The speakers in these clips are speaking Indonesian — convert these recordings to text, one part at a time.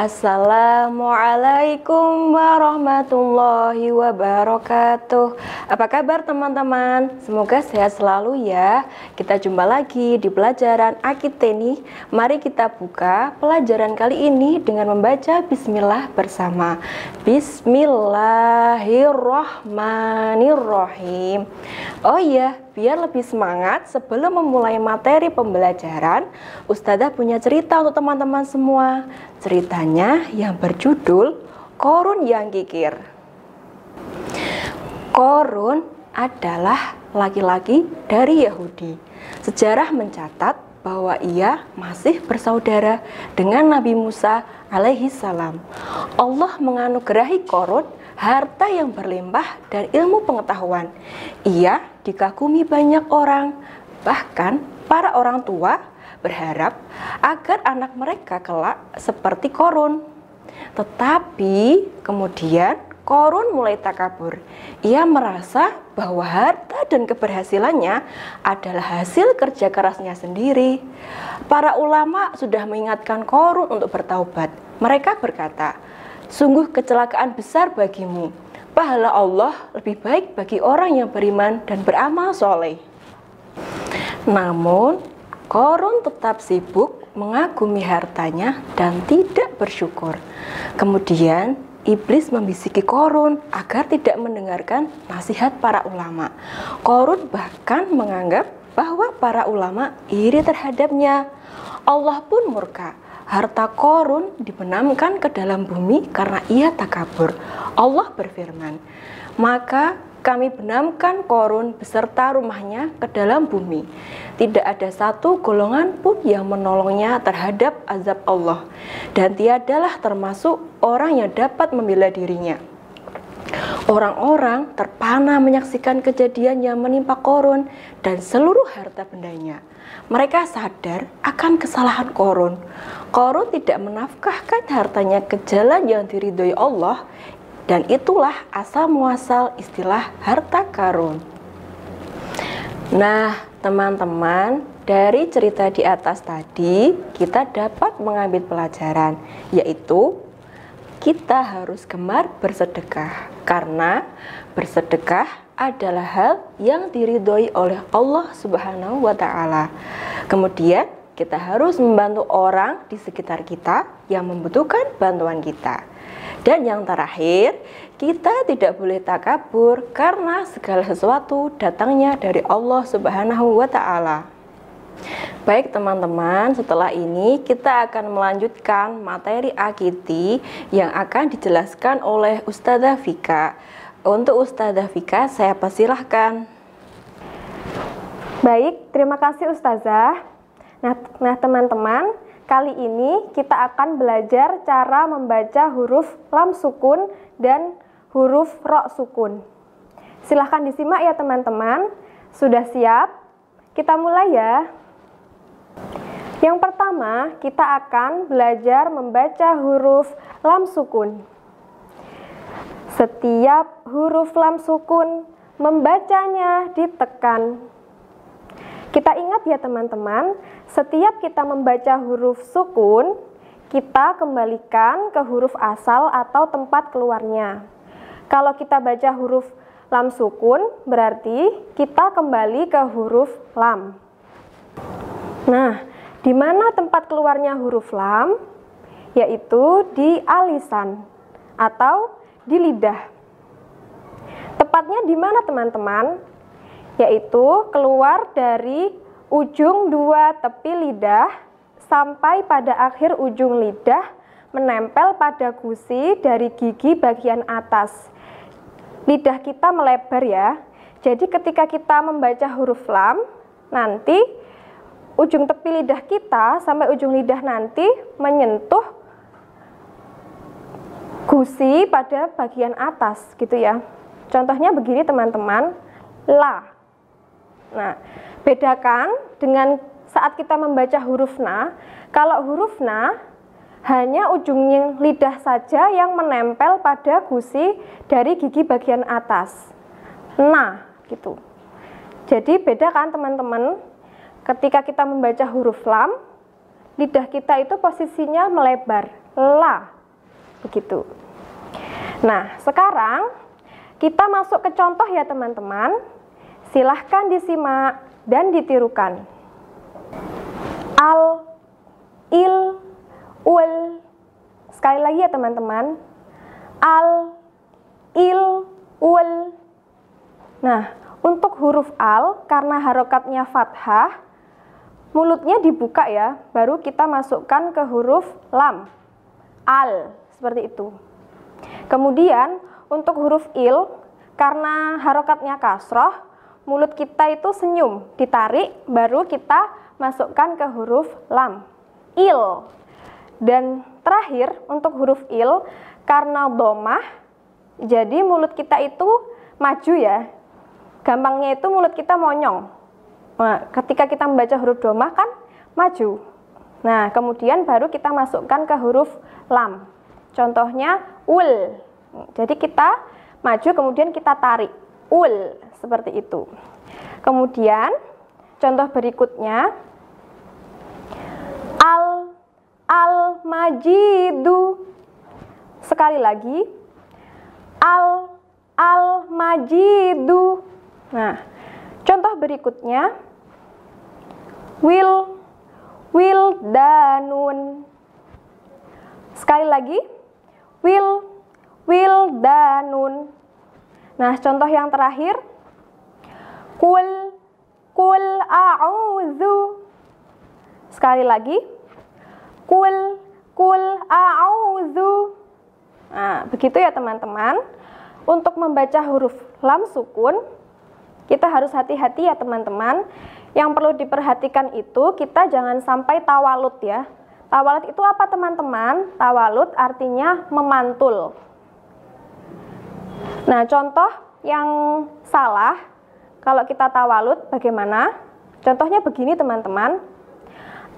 Assalamualaikum warahmatullahi wabarakatuh. Apa kabar teman-teman? Semoga sehat selalu ya. Kita jumpa lagi di pelajaran Akiteni. Mari kita buka pelajaran kali ini dengan membaca Bismillah bersama. Bismillahirrahmanirrahim. Oh iya, biar lebih semangat sebelum memulai materi pembelajaran, Ustazah punya cerita untuk teman-teman semua. Ceritanya yang berjudul Korun yang Kikir. Korun adalah laki-laki dari Yahudi. Sejarah mencatat bahwa ia masih bersaudara dengan Nabi Musa alaihi salam. Allah menganugerahi Korun harta yang berlimpah dan ilmu pengetahuan. Ia dikagumi banyak orang, bahkan para orang tua berharap agar anak mereka kelak seperti Korun. Tetapi kemudian Korun mulai takabur. Ia merasa bahwa harta dan keberhasilannya adalah hasil kerja kerasnya sendiri. Para ulama sudah mengingatkan Korun untuk bertaubat. Mereka berkata, "Sungguh kecelakaan besar bagimu. Pahala Allah lebih baik bagi orang yang beriman dan beramal soleh." Namun Korun tetap sibuk mengagumi hartanya dan tidak bersyukur. Kemudian iblis membisiki Korun agar tidak mendengarkan nasihat para ulama. Korun bahkan menganggap bahwa para ulama iri terhadapnya. Allah pun murka. Harta Korun dibenamkan ke dalam bumi karena ia takabur. Allah berfirman, "Maka kami benamkan Korun beserta rumahnya ke dalam bumi. Tidak ada satu golongan pun yang menolongnya terhadap azab Allah, dan tiadalah termasuk orang yang dapat membela dirinya." Orang-orang terpana menyaksikan kejadian yang menimpa Korun dan seluruh harta bendanya. Mereka sadar akan kesalahan Korun. Korun tidak menafkahkan hartanya ke jalan yang diridhoi Allah, dan itulah asal muasal istilah harta karun. Nah, teman-teman, dari cerita di atas tadi kita dapat mengambil pelajaran, yaitu kita harus gemar bersedekah, karena bersedekah adalah hal yang diridhoi oleh Allah Subhanahu wa Ta'ala. Kemudian kita harus membantu orang di sekitar kita yang membutuhkan bantuan kita. Dan yang terakhir, kita tidak boleh takabur karena segala sesuatu datangnya dari Allah Subhanahu wa Ta'ala. Baik teman-teman, setelah ini kita akan melanjutkan materi Akiti yang akan dijelaskan oleh Ustazah Vika. Untuk Ustazah Vika, saya persilahkan. Baik, terima kasih Ustazah. Nah teman-teman, kali ini kita akan belajar cara membaca huruf lam sukun dan huruf ro sukun. Silahkan disimak ya teman-teman. Sudah siap? Kita mulai ya. Yang pertama, kita akan belajar membaca huruf lam sukun. Setiap huruf lam sukun membacanya ditekan. Kita ingat ya teman-teman, setiap kita membaca huruf sukun, kita kembalikan ke huruf asal atau tempat keluarnya. Kalau kita baca huruf lam sukun, berarti kita kembali ke huruf lam. Nah, di mana tempat keluarnya huruf lam? Yaitu di alisan atau di lidah. Tepatnya di mana teman-teman? Yaitu keluar dari ujung dua tepi lidah sampai pada akhir ujung lidah menempel pada gusi dari gigi bagian atas. Lidah kita melebar ya. Jadi ketika kita membaca huruf lam, nanti ujung tepi lidah kita sampai ujung lidah nanti menyentuh gusi pada bagian atas gitu ya. Contohnya begini teman-teman, la. Nah, bedakan dengan saat kita membaca huruf na. Kalau huruf na, hanya ujung lidah saja yang menempel pada gusi dari gigi bagian atas. Na, gitu. Jadi beda kan teman-teman? Ketika kita membaca huruf lam, lidah kita itu posisinya melebar, la. begitu. Nah, sekarang kita masuk ke contoh ya teman-teman. Silahkan disimak dan ditirukan. Al, il, ul. Sekali lagi ya teman-teman. Al, il, ul. Nah, untuk huruf al, karena harokatnya fathah, mulutnya dibuka ya, baru kita masukkan ke huruf lam. Al, seperti itu. Kemudian, untuk huruf il, karena harokatnya kasroh, mulut kita itu senyum, ditarik, baru kita masukkan ke huruf lam. Il. Dan terakhir, untuk huruf il, karena domah, jadi mulut kita itu maju ya. Gampangnya itu mulut kita monyong. Nah, ketika kita membaca huruf domah kan maju. Nah, kemudian baru kita masukkan ke huruf lam. Contohnya ul. Jadi kita maju kemudian kita tarik. Ul, seperti itu. Kemudian contoh berikutnya al-majidu. Sekali lagi al-majidu. Nah, contoh berikutnya wildanun. Sekali lagi wildanun. Nah, contoh yang terakhir kul a'udzu. Sekali lagi kul a'udzu. Nah, begitu ya teman-teman. Untuk membaca huruf lam sukun, kita harus hati-hati ya teman-teman. Yang perlu diperhatikan itu, kita jangan sampai tawalut ya. Tawalut itu apa teman-teman? Tawalut artinya memantul. Nah, contoh yang salah, kalau kita tawalut bagaimana? Contohnya begini teman-teman.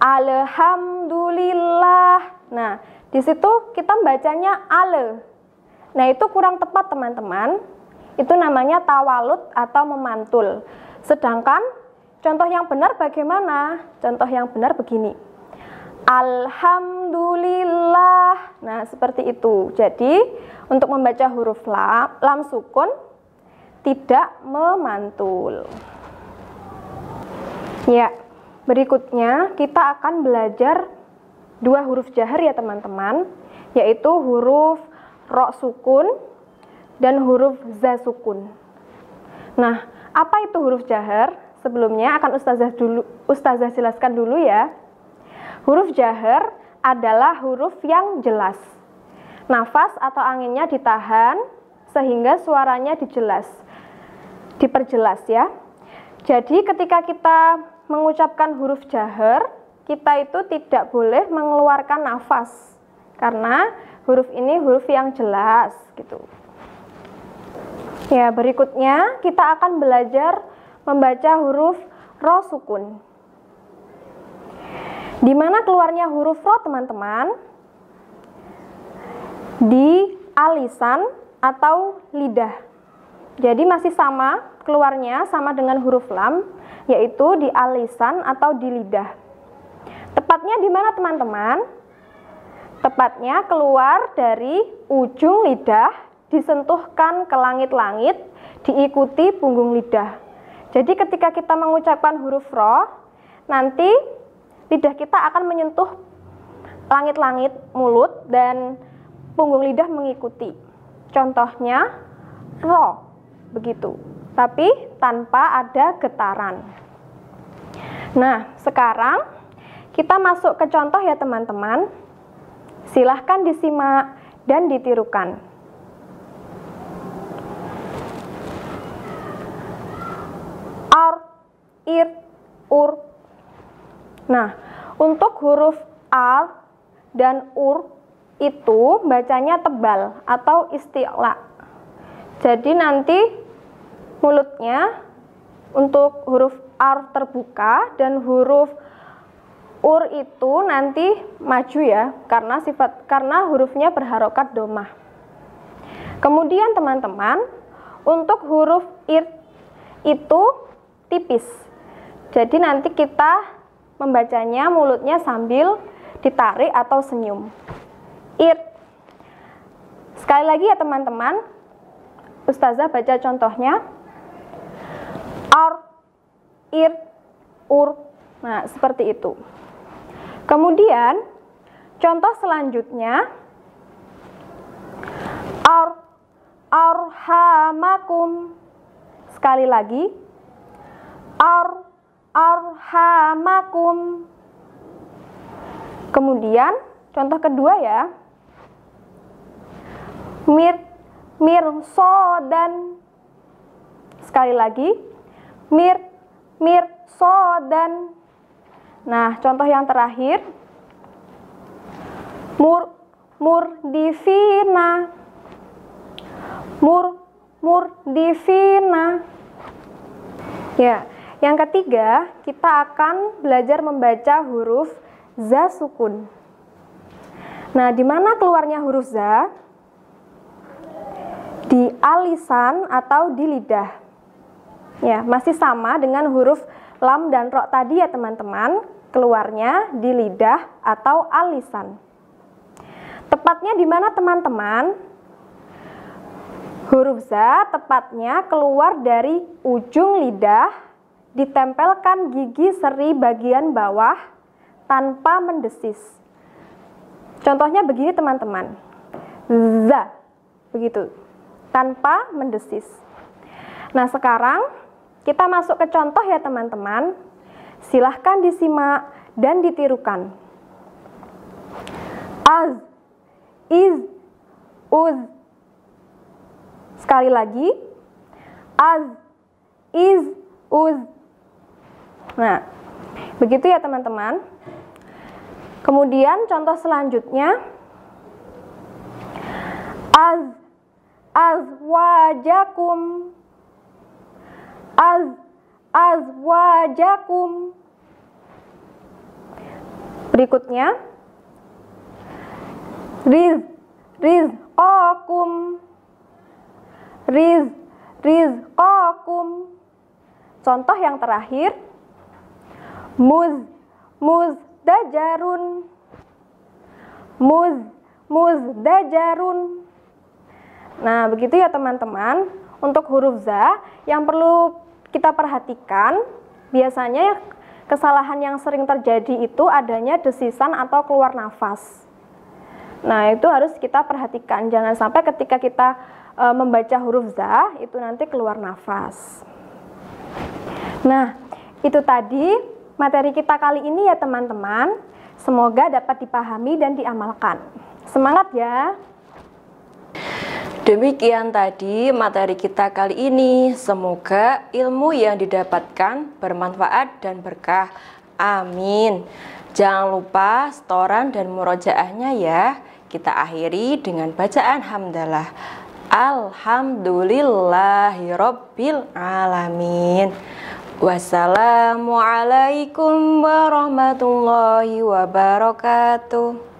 Alhamdulillah. Nah, di situ kita bacanya ale. Nah, itu kurang tepat teman-teman. Itu namanya tawalut atau memantul. Sedangkan contoh yang benar bagaimana? Contoh yang benar begini. Alhamdulillah. Nah, seperti itu. Jadi, untuk membaca huruf lam sukun tidak memantul. Ya, berikutnya kita akan belajar dua huruf jahar ya teman-teman, yaitu huruf ro sukun dan huruf za sukun. Nah, apa itu huruf jahar? Sebelumnya akan Ustazah jelaskan dulu ya. Huruf jahar adalah huruf yang jelas. Nafas atau anginnya ditahan sehingga suaranya diperjelas ya. Jadi ketika kita mengucapkan huruf jahar, kita itu tidak boleh mengeluarkan nafas karena huruf ini huruf yang jelas gitu. Ya, berikutnya kita akan belajar membaca huruf ro sukun. Di mana keluarnya huruf ro teman-teman? Di alisan atau lidah. Jadi masih sama keluarnya sama dengan huruf lam, yaitu di alisan atau di lidah. Tepatnya di mana teman-teman? Tepatnya keluar dari ujung lidah, disentuhkan ke langit-langit, diikuti punggung lidah. Jadi ketika kita mengucapkan huruf ro, nanti lidah kita akan menyentuh langit-langit mulut dan punggung lidah mengikuti. Contohnya ro, begitu. Tapi tanpa ada getaran. Nah, sekarang kita masuk ke contoh ya teman-teman. Silahkan disimak dan ditirukan. Ar, ir, ur. Nah, untuk huruf ar dan ur itu bacanya tebal atau isti'la. Jadi nanti mulutnya untuk huruf ar terbuka dan huruf ur itu nanti maju ya, karena hurufnya berharokat domah. Kemudian teman-teman, untuk huruf ir itu tipis. Jadi nanti kita membacanya mulutnya sambil ditarik atau senyum. Ir. Sekali lagi ya teman-teman, Ustazah baca contohnya. Ar, ir, ur. Nah, seperti itu. Kemudian, contoh selanjutnya, arhamakum. Sekali lagi, arhamakum. Kemudian, contoh kedua ya, mirsodan. Sekali lagi, mirsodan. Nah, contoh yang terakhir, murdifina. Murdifina. Ya, yang ketiga, kita akan belajar membaca huruf za sukun. Nah, di mana keluarnya huruf za? Di alisan atau di lidah. Ya, masih sama dengan huruf lam dan ro tadi ya teman-teman, keluarnya di lidah atau alisan. Tepatnya di mana teman-teman? Huruf za tepatnya keluar dari ujung lidah, ditempelkan gigi seri bagian bawah tanpa mendesis. Contohnya begini teman-teman, za, begitu, tanpa mendesis. Nah, sekarang kita masuk ke contoh ya teman-teman. Silahkan disimak dan ditirukan. Az, iz, uz. Sekali lagi, az, iz, uz. Nah, begitu ya teman-teman. Kemudian contoh selanjutnya, azwajakum. Azwajakum. Berikutnya, rizqakum. Rizqakum. Contoh yang terakhir, muzdajarun. Muzdajarun. Nah, begitu ya teman-teman. Untuk huruf za yang perlu kita perhatikan, biasanya kesalahan yang sering terjadi itu adanya desisan atau keluar nafas. Nah, itu harus kita perhatikan. Jangan sampai ketika kita membaca huruf za itu nanti keluar nafas. Nah, itu tadi materi kita kali ini ya teman-teman. Semoga dapat dipahami dan diamalkan. Semangat ya! Demikian tadi materi kita kali ini. Semoga ilmu yang didapatkan bermanfaat dan berkah. Amin. Jangan lupa setoran dan murojaahnya ya. Kita akhiri dengan bacaan hamdalah. Alhamdulillahirabbil alamin. Wassalamualaikum warahmatullahi wabarakatuh.